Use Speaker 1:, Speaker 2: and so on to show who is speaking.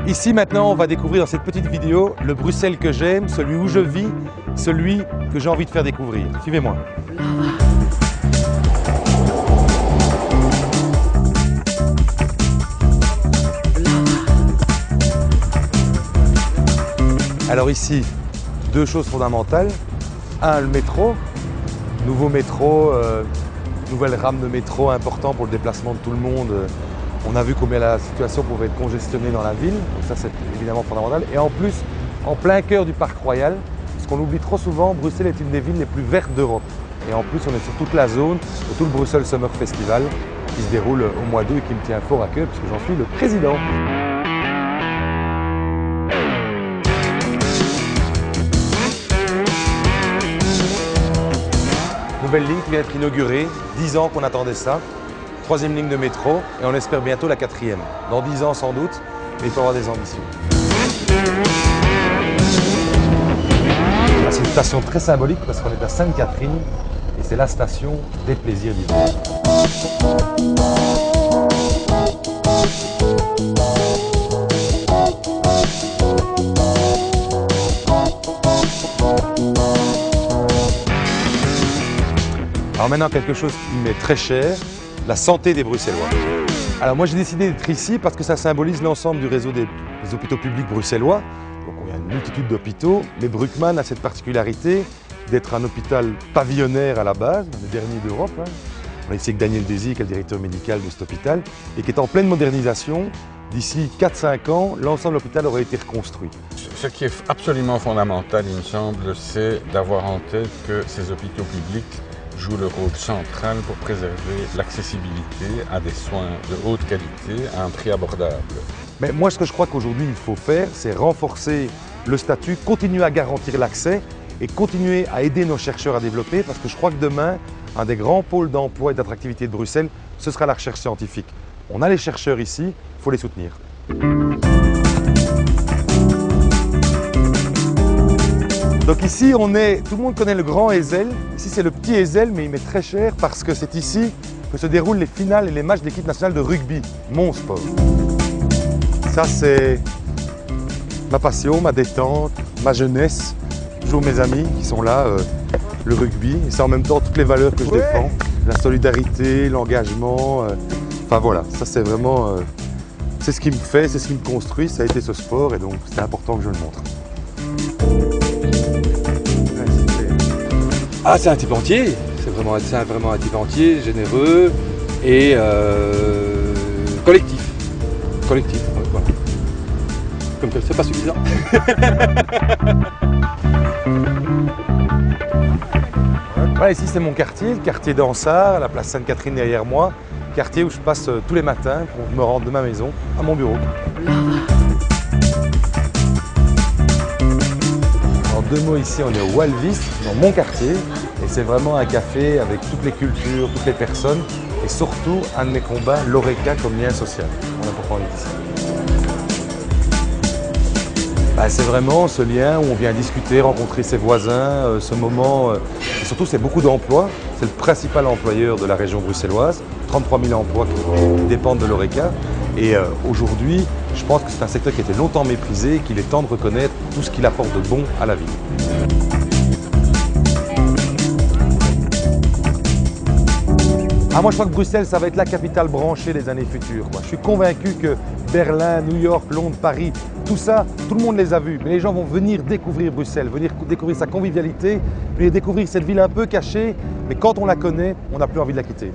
Speaker 1: Ici maintenant, on va découvrir dans cette petite vidéo le Bruxelles que j'aime, celui où je vis, celui que j'ai envie de faire découvrir. Suivez-moi. Alors ici, deux choses fondamentales. Un, le métro. Nouveau métro, nouvelle rame de métro important pour le déplacement de tout le monde. On a vu combien la situation pouvait être congestionnée dans la ville, donc ça c'est évidemment fondamental. Et en plus, en plein cœur du Parc Royal, parce qu'on oublie trop souvent, Bruxelles est une des villes les plus vertes d'Europe. Et en plus, on est sur toute la zone, de tout le Bruxelles Summer Festival, qui se déroule au mois d'août et qui me tient fort à cœur, puisque j'en suis le président. Nouvelle ligne qui vient d'être inaugurée, 10 ans qu'on attendait ça. Troisième ligne de métro et on espère bientôt la quatrième. Dans 10 ans sans doute, mais il faut avoir des ambitions. C'est une station très symbolique parce qu'on est à Sainte-Catherine et c'est la station des plaisirs d'hiver. Alors maintenant quelque chose qui m'est très cher, la santé des Bruxellois. Alors moi j'ai décidé d'être ici parce que ça symbolise l'ensemble du réseau des hôpitaux publics bruxellois. Donc il y a une multitude d'hôpitaux, mais Bruckmann a cette particularité d'être un hôpital pavillonnaire à la base, le dernier d'Europe. On est ici avec Daniel Désir, qui est le directeur médical de cet hôpital, et qui est en pleine modernisation. D'ici 4-5 ans, l'ensemble de l'hôpital aurait été reconstruit.
Speaker 2: Ce qui est absolument fondamental, il me semble, c'est d'avoir en tête que ces hôpitaux publics joue le rôle central pour préserver l'accessibilité à des soins de haute qualité à un prix abordable.
Speaker 1: Mais moi, ce que je crois qu'aujourd'hui il faut faire, c'est renforcer le statut, continuer à garantir l'accès et continuer à aider nos chercheurs à développer, parce que je crois que demain, un des grands pôles d'emploi et d'attractivité de Bruxelles, ce sera la recherche scientifique. On a les chercheurs ici, il faut les soutenir. Donc ici, tout le monde connaît le grand Ezel. Ici, c'est le petit Ezel, mais il m'est très cher parce que c'est ici que se déroulent les finales et les matchs de l'équipe nationale de rugby, mon sport. Ça, c'est ma passion, ma détente, ma jeunesse. Toujours mes amis qui sont là, le rugby. Et c'est en même temps toutes les valeurs que je défends. La solidarité, l'engagement. Enfin voilà, ça c'est vraiment... c'est ce qui me fait, c'est ce qui me construit. Ça a été ce sport et donc c'était important que je le montre.
Speaker 3: Ah, c'est un type entier, c'est vraiment un type entier, généreux et collectif. Collectif, voilà. Comme ça, c'est pas suffisant.
Speaker 1: Voilà, ici c'est mon quartier, le quartier d'Ansart, la place Sainte-Catherine derrière moi. Quartier où je passe tous les matins pour me rendre de ma maison à mon bureau. En deux mots, ici on est au Walvis, dans mon quartier, et c'est vraiment un café avec toutes les cultures, toutes les personnes, et surtout un de mes combats, l'Oreca comme lien social. On a pourquoi on est ici. C'est vraiment ce lien où on vient discuter, rencontrer ses voisins, ce moment, et surtout c'est beaucoup d'emplois, c'est le principal employeur de la région bruxelloise, 33 000 emplois qui dépendent de l'Oreca, et aujourd'hui, je pense que c'est un secteur qui a été longtemps méprisé et qu'il est temps de reconnaître tout ce qu'il apporte de bon à la ville. Moi je crois que Bruxelles, ça va être la capitale branchée des années futures. Je suis convaincu que Berlin, New York, Londres, Paris, tout ça, tout le monde les a vus. Mais les gens vont venir découvrir Bruxelles, venir découvrir sa convivialité, venir découvrir cette ville un peu cachée. Mais quand on la connaît, on n'a plus envie de la quitter.